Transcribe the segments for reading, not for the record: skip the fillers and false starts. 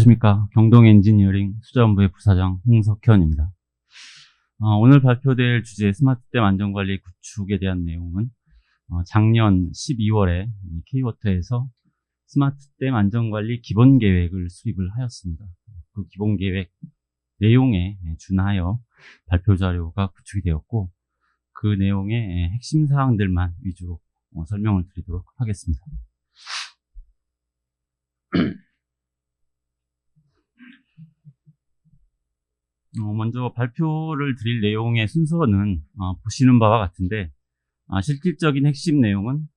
안녕하십니까. 경동엔지니어링 수자본부의 부사장 홍석현입니다. 오늘 발표될 주제 스마트댐 안전관리 구축에 대한 내용은 작년 12월에 K-워터에서 스마트댐 안전관리 기본계획을 수립을 하였습니다. 그 기본계획 내용에 준하여 발표자료가 구축이 되었고, 그 내용의 핵심 사항들만 위주로 설명을 드리도록 하겠습니다. 먼저 발표를 드릴 내용의 순서는 보시는 바와 같은데, 실질적인 핵심 내용은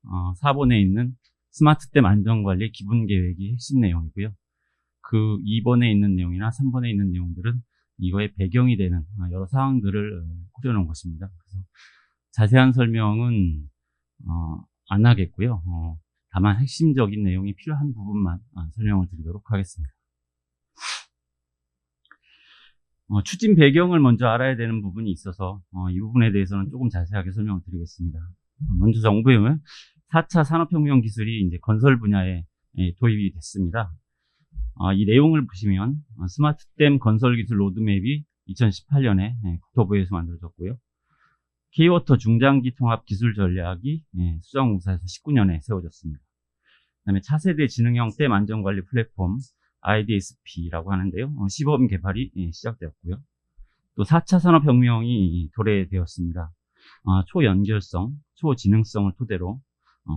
4번에 있는 스마트댐 안전관리 기본계획이 핵심 내용이고요. 그 2번에 있는 내용이나 3번에 있는 내용들은 이거의 배경이 되는 여러 사항들을 꾸려놓은 것입니다. 그래서 자세한 설명은 안 하겠고요. 다만 핵심적인 내용이 필요한 부분만 설명을 드리도록 하겠습니다. 추진 배경을 먼저 알아야 되는 부분이 있어서 이 부분에 대해서는 조금 자세하게 설명을 드리겠습니다. 먼저 정부의 4차 산업혁명 기술이 이제 건설 분야에 도입이 됐습니다. 이 내용을 보시면 스마트댐 건설 기술 로드맵이 2018년에 국토부에서 만들어졌고요. K-워터 중장기 통합 기술 전략이 수자원공사에서 19년에 세워졌습니다. 그다음에 차세대 지능형 댐 안전관리 플랫폼 IDSP라고 하는데요. 시범 개발이 시작되었고요. 또 4차 산업혁명이 도래되었습니다. 초연결성, 초지능성을 토대로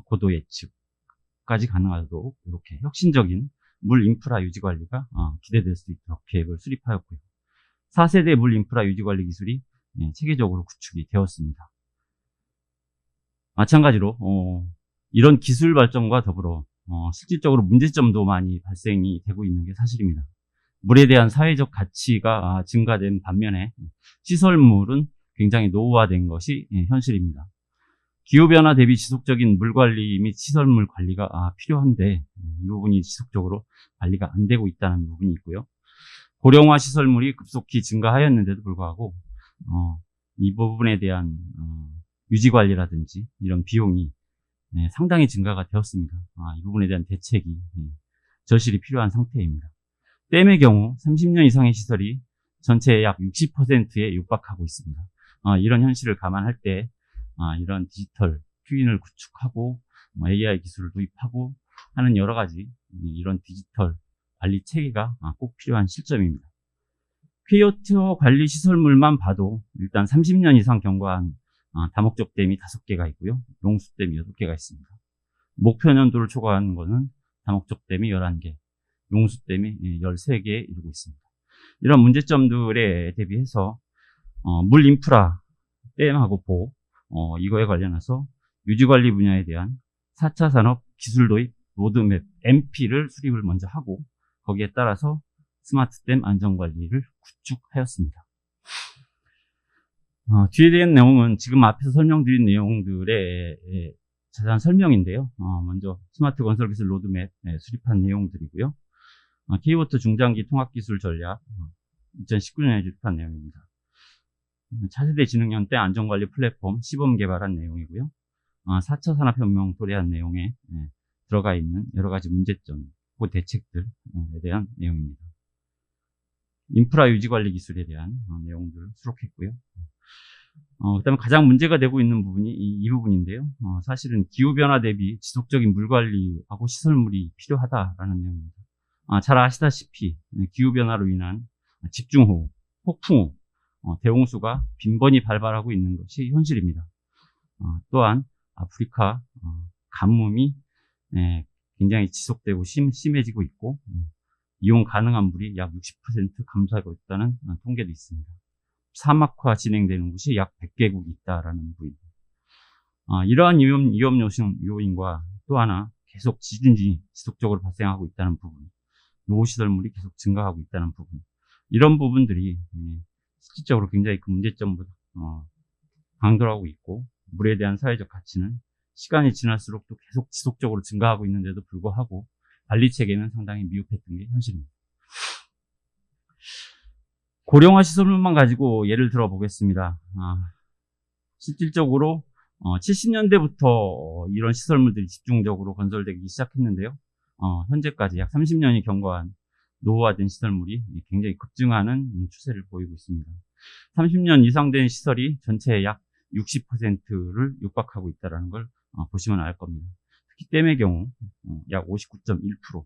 고도 예측까지 가능하도록 이렇게 혁신적인 물 인프라 유지 관리가 기대될 수 있도록 계획을 수립하였고요. 4세대 물 인프라 유지 관리 기술이 체계적으로 구축이 되었습니다. 마찬가지로 이런 기술 발전과 더불어 실질적으로 문제점도 많이 발생이 되고 있는 게 사실입니다. 물에 대한 사회적 가치가 증가된 반면에 시설물은 굉장히 노후화된 것이 현실입니다. 기후변화 대비 지속적인 물관리 및 시설물 관리가 필요한데 이 부분이 지속적으로 관리가 안 되고 있다는 부분이 있고요. 고령화 시설물이 급속히 증가하였는데도 불구하고 이 부분에 대한 유지관리라든지 이런 비용이 상당히 증가가 되었습니다. 이 부분에 대한 대책이 절실히 필요한 상태입니다. 댐의 경우 30년 이상의 시설이 전체의 약 60%에 육박하고 있습니다. 이런 현실을 감안할 때 이런 디지털 트윈을 구축하고 AI 기술을 도입하고 하는 여러 가지 이런 디지털 관리 체계가 꼭 필요한 실점입니다. K-워터 관리 시설물만 봐도 일단 30년 이상 경과한 다목적 댐이 5개가 있고요. 용수댐이 6개가 있습니다. 목표 연도를 초과한 것은 다목적 댐이 11개, 용수댐이 13개에 이르고 있습니다. 이런 문제점들에 대비해서 물 인프라, 댐하고 보호, 이거에 관련해서 유지관리 분야에 대한 4차 산업 기술 도입 로드맵 MP를 수립을 먼저 하고 거기에 따라서 스마트댐 안전관리를 구축하였습니다. 뒤에 대한 내용은 지금 앞에서 설명드린 내용들의 자세한 설명인데요. 먼저 스마트 건설 기술 로드맵 수립한 내용들이고요. K-워터 중장기 통합기술 전략 2019년에 수립한 내용입니다. 차세대 지능형 댐 안전관리 플랫폼 시범 개발한 내용이고요. 4차 산업혁명 도래한 내용에 들어가 있는 여러 가지 문제점, 그 대책들에 대한 내용입니다. 인프라 유지관리 기술에 대한 내용들을 수록했고요. 그 다음에 가장 문제가 되고 있는 부분이 이 부분인데요. 사실은 기후변화 대비 지속적인 물관리하고 시설물이 필요하다라는 내용입니다. 잘 아시다시피 기후변화로 인한 집중호우, 폭풍우, 대홍수가 빈번히 발발하고 있는 것이 현실입니다. 또한 아프리카 가뭄이 굉장히 지속되고 심해지고 있고 이용 가능한 물이 약 60% 감소하고 있다는 통계도 있습니다. 사막화 진행되는 곳이 약 100개국 있다라는 부분입니다. 이러한 위험 요인과 또 하나 계속 지진이 지속적으로 발생하고 있다는 부분, 노후시설물이 계속 증가하고 있다는 부분, 이런 부분들이 실질적으로 굉장히 그 문제점으로 강조하고 있고 물에 대한 사회적 가치는 시간이 지날수록 또 계속 지속적으로 증가하고 있는데도 불구하고 관리 체계는 상당히 미흡했던 게 현실입니다. 고령화 시설물만 가지고 예를 들어 보겠습니다. 실질적으로 70년대부터 이런 시설물들이 집중적으로 건설되기 시작했는데요. 현재까지 약 30년이 경과한 노후화된 시설물이 굉장히 급증하는 추세를 보이고 있습니다. 30년 이상 된 시설이 전체의 약 60%를 육박하고 있다는 걸 보시면 알 겁니다. 특히 댐의 경우 약 59.1%,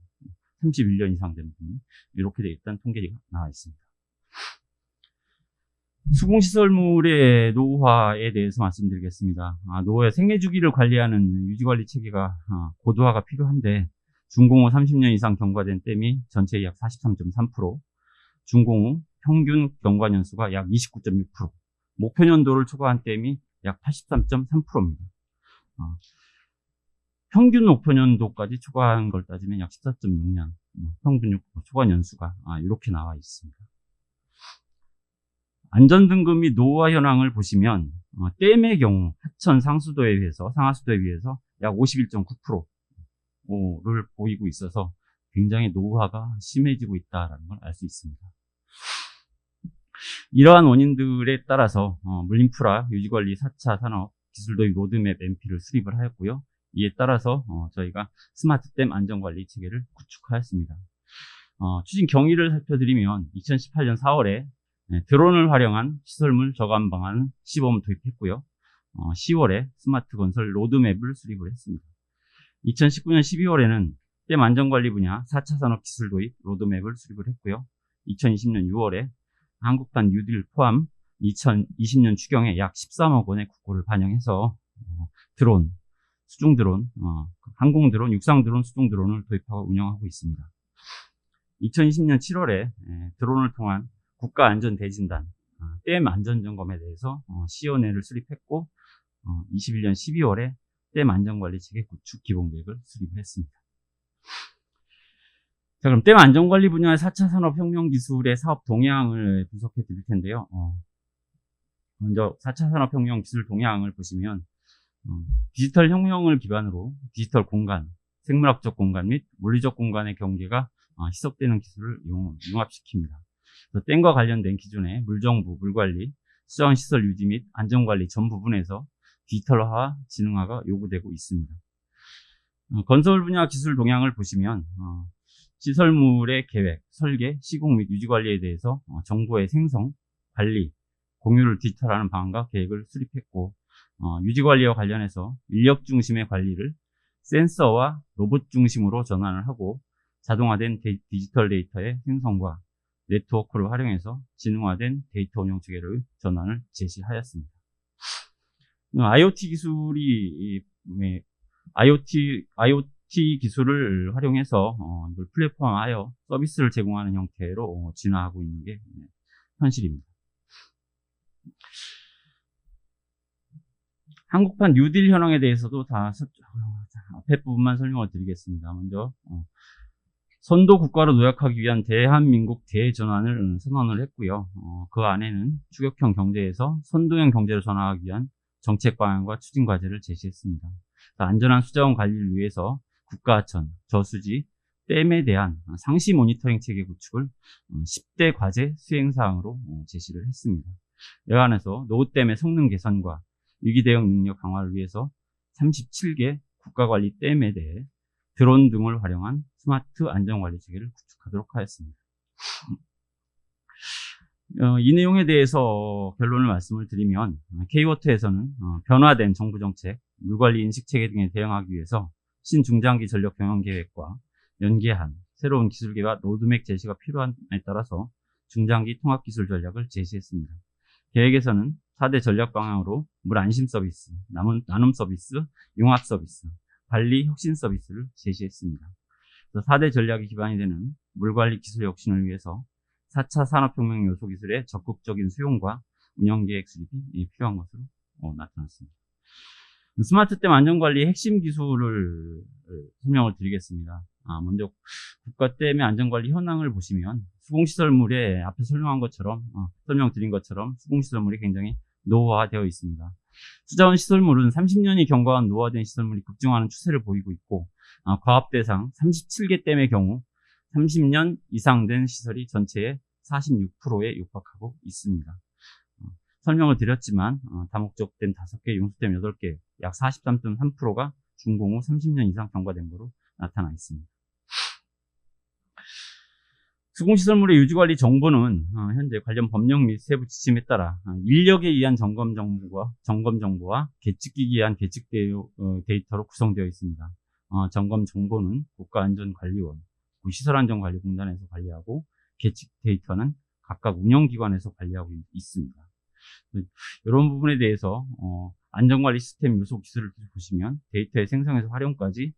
31년 이상 된 분이 이렇게 되어 있다는 통계가 나와 있습니다. 수공시설물의 노후화에 대해서 말씀드리겠습니다. 노후의 생애주기를 관리하는 유지관리 체계가 고도화가 필요한데, 준공후 30년 이상 경과된 댐이 전체의 약 43.3%, 준공후 평균 경과년수가 약 29.6%, 목표년도를 초과한 댐이 약 83.3%입니다. 평균 목표년도까지 초과한 걸 따지면 약 14.6년, 평균 초과년수가 이렇게 나와 있습니다. 안전등급 및 노후화 현황을 보시면 댐의 경우 하천 상수도에 비해서 상하수도에 비해서 약 51.9%를 보이고 있어서 굉장히 노후화가 심해지고 있다는 걸 알 수 있습니다. 이러한 원인들에 따라서 물인프라 유지관리 4차 산업 기술도입 로드맵 MP를 수립을 하였고요. 이에 따라서 저희가 스마트댐 안전관리 체계를 구축하였습니다. 추진 경위를 살펴드리면 2018년 4월에 드론을 활용한 시설물 저감 방안 시범 도입했고요. 10월에 스마트 건설 로드맵을 수립을 했습니다. 2019년 12월에는 댐 안전관리 분야 4차 산업 기술 도입 로드맵을 수립을 했고요. 2020년 6월에 한국판 뉴딜 포함 2020년 추경에 약 13억 원의 국고를 반영해서 드론, 수중 드론, 항공 드론, 육상 드론, 수중 드론을 도입하고 운영하고 있습니다. 2020년 7월에 드론을 통한 국가안전대진단, 댐 안전점검에 대해서 시연회를 수립했고, 21년 12월에 댐 안전관리 체계 구축 기본계획을 수립을 했습니다. 자, 그럼 댐 안전관리 분야의 4차 산업혁명 기술의 사업 동향을 분석해 드릴 텐데요. 먼저 4차 산업혁명 기술 동향을 보시면 디지털 혁명을 기반으로 디지털 공간, 생물학적 공간 및 물리적 공간의 경계가 희석되는 기술을 융합시킵니다. 댐과 관련된 기존의 물정부, 물관리, 수자원시설 유지 및 안전관리 전 부분에서 디지털화와 지능화가 요구되고 있습니다. 건설 분야 기술 동향을 보시면 시설물의 계획, 설계, 시공 및 유지관리에 대해서 정보의 생성, 관리, 공유를 디지털화하는 방안과 계획을 수립했고, 유지관리와 관련해서 인력 중심의 관리를 센서와 로봇 중심으로 전환을 하고 자동화된 디지털 데이터의 생성과 네트워크를 활용해서 지능화된 데이터 운영 체계를 전환을 제시하였습니다. IoT 기술이 IoT 기술을 활용해서 이걸 플랫폼화하여 서비스를 제공하는 형태로 진화하고 있는 게 현실입니다. 한국판 뉴딜 현황에 대해서도 앞에 부분만 설명을 드리겠습니다. 먼저 선도 국가로 도약하기 위한 대한민국 대전환을 선언을 했고요. 그 안에는 추격형 경제에서 선도형 경제로 전환하기 위한 정책 방향과 추진 과제를 제시했습니다. 안전한 수자원 관리를 위해서 국가하천, 저수지, 댐에 대한 상시 모니터링 체계 구축을 10대 과제 수행사항으로 제시를 했습니다. 이 안에서 노후댐의 성능 개선과 위기 대응 능력 강화를 위해서 37개 국가관리 댐에 대해 드론 등을 활용한 스마트 안전관리 체계를 구축하도록 하였습니다. 이 내용에 대해서 결론을 말씀을 드리면 K-워터에서는 변화된 정부 정책, 물관리 인식체계 등에 대응하기 위해서 신중장기 전력 경영 계획과 연계한 새로운 기술계와 로드맵 제시가 필요함에 따라서 중장기 통합기술 전략을 제시했습니다. 계획에서는 4대 전략 방향으로 물 안심 서비스, 나눔 서비스, 융합 서비스, 관리 혁신 서비스를 제시했습니다. 4대 전략이 기반이 되는 물관리 기술 혁신을 위해서 4차 산업혁명 요소 기술의 적극적인 수용과 운영계획 수립이 필요한 것으로 나타났습니다. 스마트댐 안전관리의 핵심 기술을 설명을 드리겠습니다. 먼저 국가댐의 안전관리 현황을 보시면 수공시설물에 앞에 설명드린 것처럼 수공시설물이 굉장히 노후화되어 있습니다. 수자원 시설물은 30년이 경과한 노후화된 시설물이 급증하는 추세를 보이고 있고, 과업 대상 37개 댐의 경우 30년 이상 된 시설이 전체의 46%에 육박하고 있습니다. 설명을 드렸지만 다목적댐 5개, 융수댐 8개, 약 43.3%가 준공 후 30년 이상 경과된 것으로 나타나 있습니다. 수공시설물의 유지관리 정보는 현재 관련 법령 및 세부 지침에 따라 인력에 의한 점검 정보와 계측기기에 의한 계측 데이터로 구성되어 있습니다. 점검 정보는 국가안전관리원, 구시설안전관리공단에서 관리하고 계측 데이터는 각각 운영기관에서 관리하고 있습니다. 이런 부분에 대해서 안전관리 시스템 요소 기술을 보시면 데이터의 생성에서 활용까지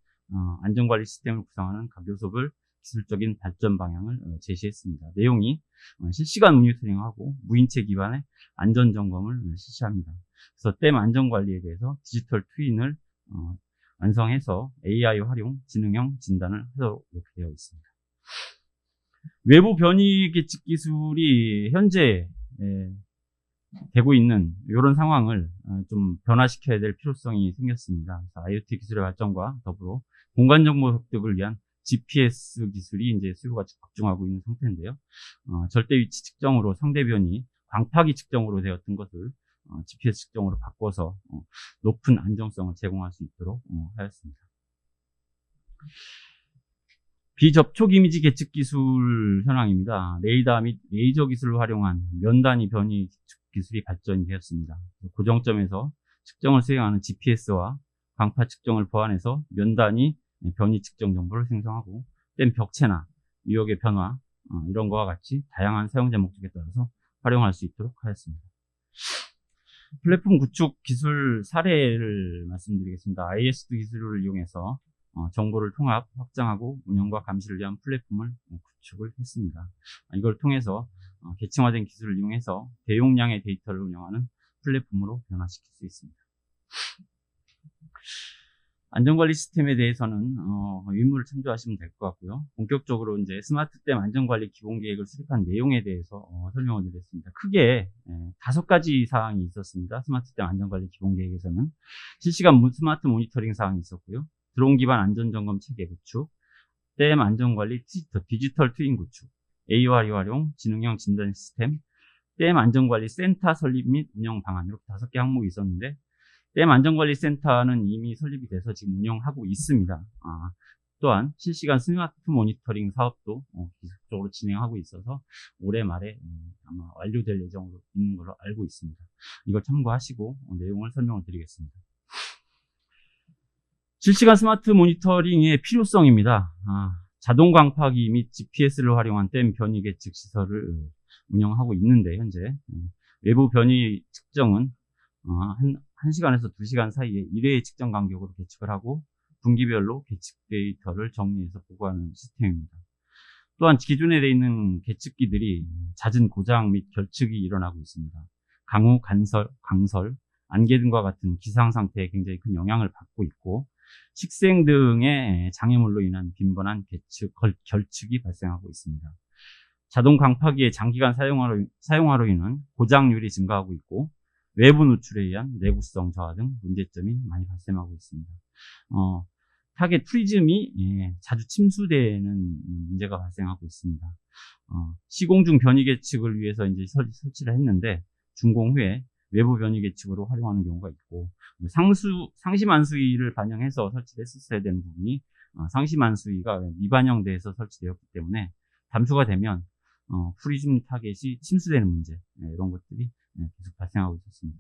안전관리 시스템을 구성하는 각 요소별 기술적인 발전 방향을 제시했습니다. 내용이 실시간 모니터링하고 무인체 기반의 안전점검을 실시합니다. 그래서 댐 안전관리에 대해서 디지털 트윈을 완성해서 AI 활용, 지능형 진단을 하도록 되어 있습니다. 외부 변이 계측 기술이 현재 되고 있는 이런 상황을 좀 변화시켜야 될 필요성이 생겼습니다. 그래서 IoT 기술의 발전과 더불어 공간정보 획득을 위한 GPS 기술이 이제 수요가 집중하고 있는 상태인데요. 절대 위치 측정으로 상대 변이 광파기 측정으로 되었던 것을 GPS 측정으로 바꿔서 높은 안정성을 제공할 수 있도록 하였습니다. 비접촉 이미지 계측 기술 현황입니다. 레이더 및 레이저 기술을 활용한 면 단위 변이 기술이 발전되었습니다. 고정점에서 측정을 수행하는 GPS와 광파 측정을 보완해서 면 단위 변이 측정 정보를 생성하고 댐 벽체나 유역의 변화 이런 거와 같이 다양한 사용자 목적에 따라서 활용할 수 있도록 하였습니다. 플랫폼 구축 기술 사례를 말씀드리겠습니다. ISD 기술을 이용해서 정보를 통합, 확장하고 운영과 감시를 위한 플랫폼을 구축을 했습니다. 이걸 통해서 계층화된 기술을 이용해서 대용량의 데이터를 운영하는 플랫폼으로 변화시킬 수 있습니다. 안전관리 시스템에 대해서는 의무를 참조하시면 될 것 같고요. 본격적으로 이제 스마트댐 안전관리 기본계획을 수립한 내용에 대해서 설명을 드리겠습니다. 크게 5가지 사항이 있었습니다. 스마트댐 안전관리 기본계획에서는 실시간 스마트 모니터링 사항이 있었고요. 드론 기반 안전점검 체계 구축, 댐 안전관리 디지털 트윈 구축, AI 활용, 지능형 진단 시스템, 댐 안전관리 센터 설립 및 운영 방안 이렇게 5개 항목이 있었는데 댐 안전관리센터는 이미 설립이 돼서 지금 운영하고 있습니다. 또한 실시간 스마트 모니터링 사업도 계속적으로 진행하고 있어서 올해 말에 아마 완료될 예정으로 있는 걸로 알고 있습니다. 이걸 참고하시고 내용을 설명을 드리겠습니다. 실시간 스마트 모니터링의 필요성입니다. 자동 광파기 및 GPS를 활용한 댐 변이 계측 시설을 운영하고 있는데 현재 외부 변이 측정은 1시간에서 2시간 사이에 1회의 측정 간격으로 계측을 하고 분기별로 계측 데이터를 정리해서 보고하는 시스템입니다. 또한 기존에 되어 있는 계측기들이 잦은 고장 및 결측이 일어나고 있습니다. 강우, 강설, 안개 등과 같은 기상 상태에 굉장히 큰 영향을 받고 있고 식생 등의 장애물로 인한 빈번한 결측이 발생하고 있습니다. 자동 광파기의 장기간 사용화로 인한 고장률이 증가하고 있고 외부 노출에 의한 내구성 저하 등 문제점이 많이 발생하고 있습니다. 타겟 프리즘이 자주 침수되는 문제가 발생하고 있습니다. 시공 중 변이 계측을 위해서 이제 설치를 했는데 준공 후에 외부 변이 계측으로 활용하는 경우가 있고 상시만수위를 반영해서 설치를 했었어야 되는 부분이 상시만수위가 미반영돼서 설치되었기 때문에 잠수가 되면 프리즘 타겟이 침수되는 문제 이런 것들이 계속 발생하고 있었습니다.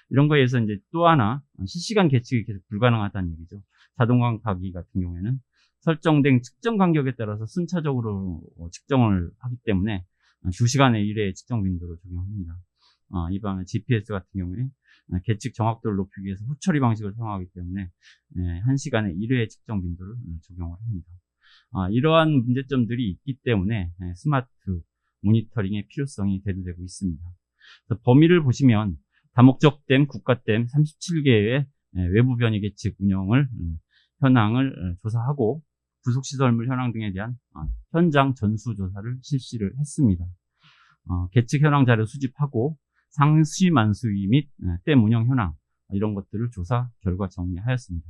이런 거에 의해서 이제 또 하나 실시간 계측이 계속 불가능하다는 얘기죠. 자동 광파기 같은 경우에는 설정된 측정 간격에 따라서 순차적으로 측정을 하기 때문에 2시간에 1회 측정 빈도로 적용합니다. 이 방에 GPS 같은 경우에 계측 정확도를 높이기 위해서 후처리 방식을 사용하기 때문에 1시간에 1회 측정 빈도를 적용을 합니다. 이러한 문제점들이 있기 때문에 스마트 모니터링의 필요성이 대두되고 있습니다. 범위를 보시면 다목적 댐, 국가댐 37개의 외부 변이 계측 운영을 현황을 조사하고 부속시설물 현황 등에 대한 현장 전수조사를 실시를 했습니다. 계측 현황 자료 수집하고 상시만수위 및 댐 운영 현황 이런 것들을 조사 결과 정리하였습니다.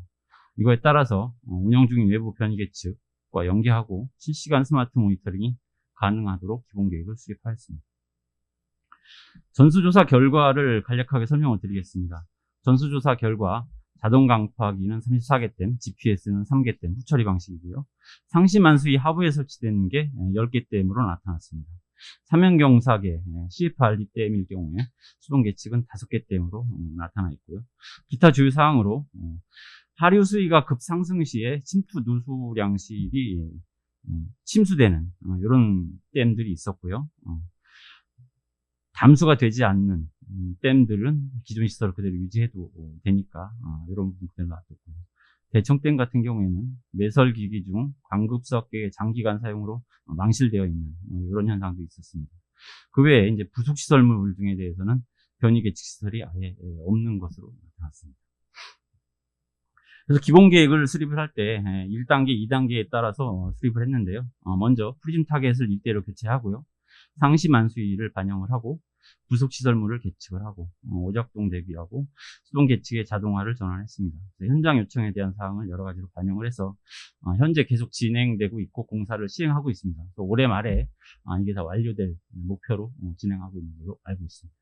이거에 따라서 운영 중인 외부 변이 계측과 연계하고 실시간 스마트 모니터링이 가능하도록 기본 계획을 수립하였습니다. 전수조사 결과를 간략하게 설명을 드리겠습니다. 전수조사 결과 자동 강파기는 34개댐, GPS는 3개댐, 후처리 방식이고요. 상시 만수위 하부에 설치되는 게 10개댐으로 나타났습니다. 삼연경사계 CFRD댐일 경우에 수동 계측은 5개댐으로 나타나 있고요. 기타 주요 사항으로 하류 수위가 급상승 시에 침투 누수량실이 침수되는 이런 댐들이 있었고요. 담수가 되지 않는 댐들은 기존 시설을 그대로 유지해도 되니까 이런 부분 그대로 놔뒀고요. 대청댐 같은 경우에는 매설 기기 중 광급석계의 장기간 사용으로 망실되어 있는 이런 현상도 있었습니다. 그 외에 이제 부속 시설물 등에 대해서는 변이 계측 시설이 아예 없는 것으로 나타났습니다. 그래서 기본 계획을 수립을 할 때 1단계, 2단계에 따라서 수립을 했는데요. 먼저 프리즘 타겟을 일대로 교체하고요. 상시 만수위를 반영을 하고 부속 시설물을 계측을 하고 오작동 대비하고 수동 계측의 자동화를 전환했습니다. 현장 요청에 대한 사항을 여러 가지로 반영을 해서 현재 계속 진행되고 있고 공사를 시행하고 있습니다. 또 올해 말에 이게 다 완료될 목표로 진행하고 있는 걸로 알고 있습니다.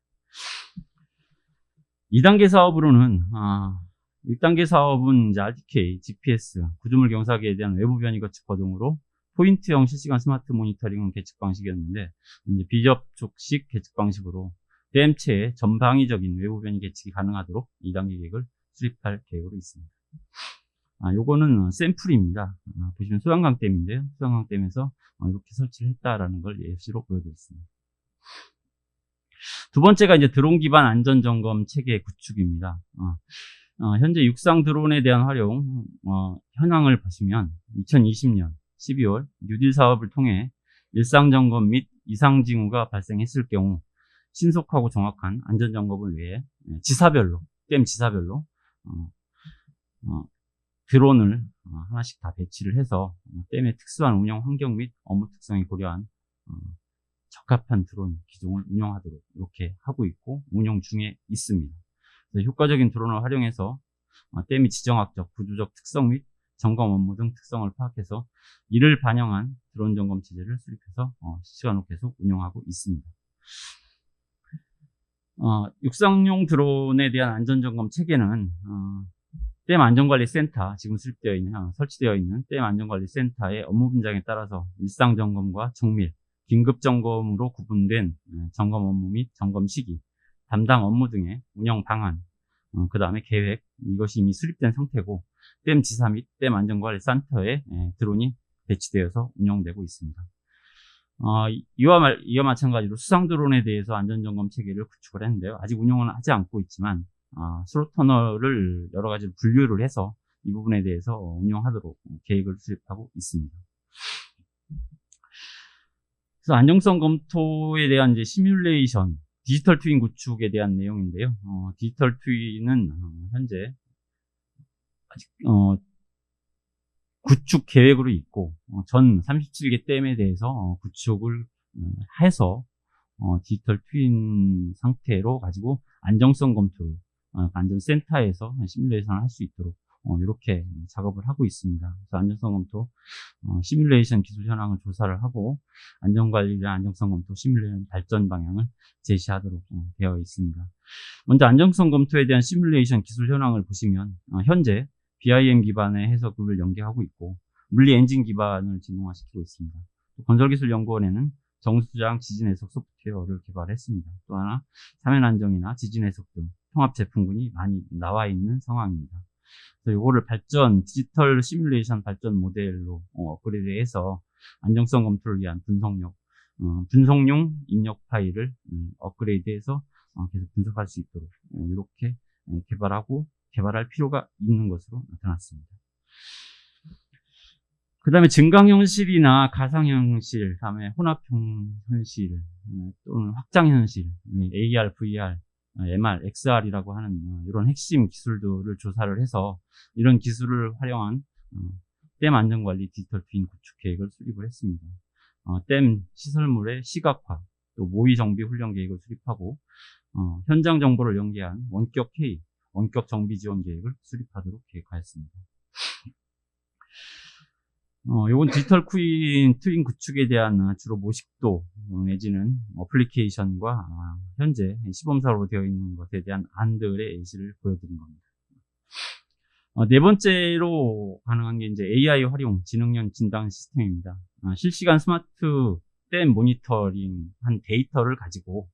2단계 사업으로는 1단계 사업은 이제 RTK, GPS, 구조물 경사기에 대한 외부 변이 거측 거동으로 포인트형 실시간 스마트 모니터링 계측 방식이었는데 이제 비접촉식 계측 방식으로 댐체의 전방위적인 외부 변이 계측이 가능하도록 2단계 계획을 수립할 계획으로 있습니다. 요거는 샘플입니다. 보시면 소양강댐인데요. 소양강댐에서 이렇게 설치를 했다라는 걸 예시로 보여드렸습니다. 두 번째가 이제 드론 기반 안전 점검 체계 구축입니다. 현재 육상 드론에 대한 활용 현황을 보시면 2020년 12월 뉴딜 사업을 통해 일상 점검 및 이상 징후가 발생했을 경우 신속하고 정확한 안전 점검을 위해 지사별로 댐 지사별로 드론을 하나씩 다 배치를 해서 댐의 특수한 운영 환경 및 업무 특성이 고려한 적합한 드론 기종을 운영하도록 이렇게 하고 있고 운영 중에 있습니다. 효과적인 드론을 활용해서 댐의 지정학적, 구조적 특성 및 점검 업무 등 특성을 파악해서 이를 반영한 드론 점검 체제를 수립해서 실시간으로 계속 운영하고 있습니다. 육상용 드론에 대한 안전점검 체계는 댐 안전관리센터, 지금 설치되어 있는 댐 안전관리센터의 업무 분장에 따라서 일상점검과 정밀, 긴급점검으로 구분된 점검 업무 및 점검 시기, 담당 업무 등의 운영 방안, 그 다음에 계획, 이것이 이미 수립된 상태고 댐 지사 및 댐 안전관리센터에 드론이 배치되어서 운영되고 있습니다. 이와 마찬가지로 수상 드론에 대해서 안전점검 체계를 구축을 했는데요. 아직 운영은 하지 않고 있지만 스로 터널을 여러 가지로 분류를 해서 이 부분에 대해서 운영하도록 계획을 수립하고 있습니다. 그래서 안정성 검토에 대한 이제 시뮬레이션, 디지털 트윈 구축에 대한 내용인데요. 디지털 트윈은 현재 아직 구축 계획으로 있고 전 37개 댐에 대해서 구축을 해서 디지털 트윈 상태로 가지고 안정성 검토를 안전센터에서 시뮬레이션을 할 수 있도록 이렇게 작업을 하고 있습니다. 그래서 안전성 검토 시뮬레이션 기술 현황을 조사를 하고 안전관리와 안정성 검토 시뮬레이션 발전 방향을 제시하도록 되어 있습니다. 먼저 안정성 검토에 대한 시뮬레이션 기술 현황을 보시면 현재 BIM 기반의 해석을 연계하고 있고 물리 엔진 기반을 진동화시키고 있습니다. 건설기술연구원에는 정수장 지진해석 소프트웨어를 개발했습니다. 또 하나 사면안정이나 지진해석 등 통합 제품군이 많이 나와 있는 상황입니다. 그래서 이거를 디지털 시뮬레이션 발전 모델로 업그레이드해서 안정성 검토를 위한 분석용 입력 파일을 업그레이드해서 계속 분석할 수 있도록 이렇게 개발할 필요가 있는 것으로 나타났습니다. 그 다음에 증강현실이나 가상현실, 다음에 혼합현실, 또는 확장현실, AR, VR, MR, XR이라고 하는 이런 핵심 기술들을 조사를 해서 이런 기술을 활용한 댐 안전관리 디지털 트윈 구축 계획을 수립을 했습니다. 댐 시설물의 시각화, 또 모의 정비 훈련 계획을 수립하고 현장 정보를 연계한 원격 회의, 원격 정비 지원 계획을 수립하도록 계획하였습니다. 요건 디지털 트윈 구축에 대한 주로 모식도 내지는 어플리케이션과 현재 시범사로 되어 있는 것에 대한 안들의 예시를 보여드린 겁니다. 네 번째로 가능한 게 이제 AI 활용 지능형 진단 시스템입니다. 실시간 스마트 댐 모니터링 한 데이터를 가지고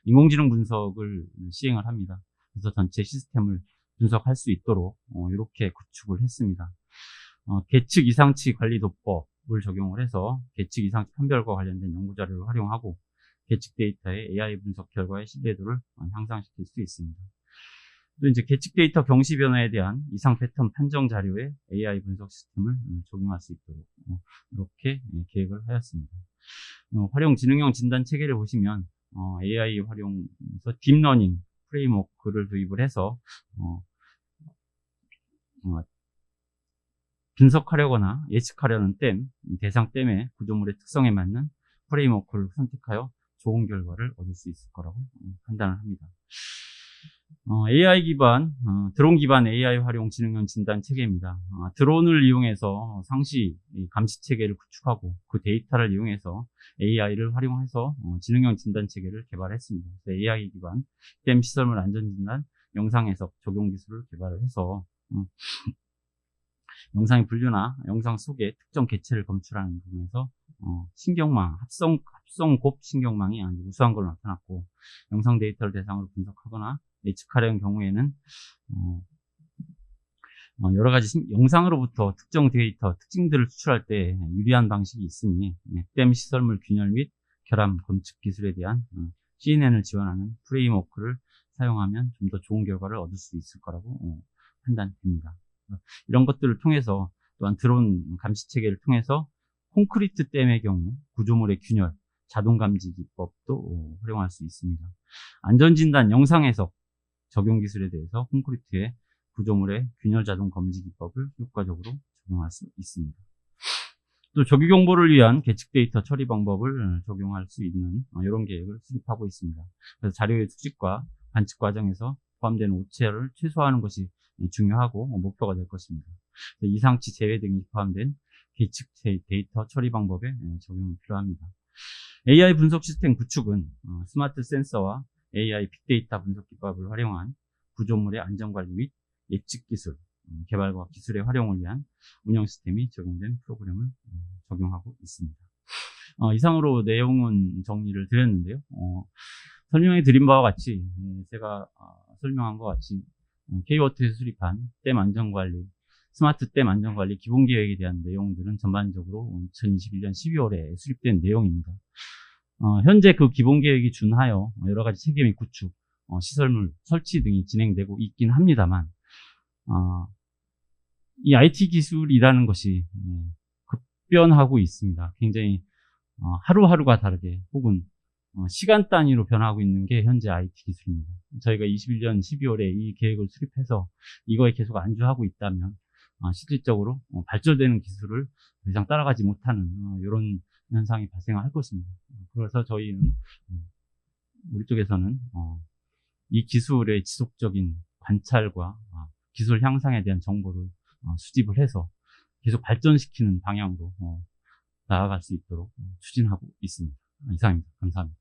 인공지능 분석을 시행을 합니다. 그래서 전체 시스템을 분석할 수 있도록 이렇게 구축을 했습니다. 계측 이상치 관리 도법을 적용을 해서 계측 이상치 판별과 관련된 연구 자료를 활용하고 계측 데이터의 AI 분석 결과의 신뢰도를 향상시킬 수 있습니다. 또 이제 계측 데이터 경시 변화에 대한 이상 패턴 판정 자료에 AI 분석 시스템을 적용할 수 있도록 이렇게 계획을 하였습니다. 활용 지능형 진단 체계를 보시면 AI 활용해서 딥러닝 프레임워크를 도입을 해서 분석하려거나 예측하려는 대상 댐의 구조물의 특성에 맞는 프레임워크를 선택하여 좋은 결과를 얻을 수 있을 거라고 판단을 합니다. AI 기반, 드론 기반 AI 활용 지능형 진단 체계입니다. 드론을 이용해서 상시 감시 체계를 구축하고 그 데이터를 이용해서 AI를 활용해서 지능형 진단 체계를 개발했습니다. AI 기반 댐 시설물 안전 진단 영상 해석 적용 기술을 개발을 해서 영상의 분류나 영상 속에 특정 개체를 검출하는 부분에서 신경망, 합성곱 신경망이 아주 우수한 걸로 나타났고, 영상 데이터를 대상으로 분석하거나 예측하려는 경우에는 여러 가지 영상으로부터 특정 데이터, 특징들을 추출할 때 유리한 방식이 있으니 댐 시설물 균열 및 결함 검측 기술에 대한 CNN을 지원하는 프레임워크를 사용하면 좀 더 좋은 결과를 얻을 수 있을 거라고 판단됩니다. 이런 것들을 통해서 또한 드론 감시 체계를 통해서 콘크리트 댐의 경우 구조물의 균열, 자동 감지 기법도 활용할 수 있습니다. 안전진단 영상 해석 적용 기술에 대해서 콘크리트의 구조물의 균열 자동 감지 기법을 효과적으로 적용할 수 있습니다. 또 조기 경보를 위한 계측 데이터 처리 방법을 적용할 수 있는 이런 계획을 수립하고 있습니다. 그래서 자료의 수집과 관측 과정에서 포함되는 오차를 최소화하는 것이 중요하고 목표가 될 것입니다. 이상치 제외 등이 포함된 계측 데이터 처리 방법에 적용이 필요합니다. AI 분석 시스템 구축은 스마트 센서와 AI 빅데이터 분석 기법을 활용한 구조물의 안전관리 및 예측 기술, 개발과 기술의 활용을 위한 운영 시스템이 적용된 프로그램을 적용하고 있습니다. 이상으로 내용은 정리를 드렸는데요. 설명해 드린 바와 같이 제가 설명한 것 같이 K워트에서 수립한 댐 안전관리, 스마트 댐 안전관리 기본계획에 대한 내용들은 전반적으로 2021년 12월에 수립된 내용입니다. 현재 그 기본계획이 준하여 여러 가지 체계 및 구축, 시설물 설치 등이 진행되고 있긴 합니다만, 이 IT 기술이라는 것이 급변하고 있습니다. 굉장히 하루하루가 다르게 혹은 시간 단위로 변하고 있는 게 현재 IT 기술입니다. 저희가 21년 12월에 이 계획을 수립해서 이거에 계속 안주하고 있다면 실질적으로 발전되는 기술을 더 이상 따라가지 못하는 이런 현상이 발생할 것입니다. 그래서 저희는 우리 쪽에서는 이 기술의 지속적인 관찰과 기술 향상에 대한 정보를 수집을 해서 계속 발전시키는 방향으로 나아갈 수 있도록 추진하고 있습니다. 이상입니다. 감사합니다.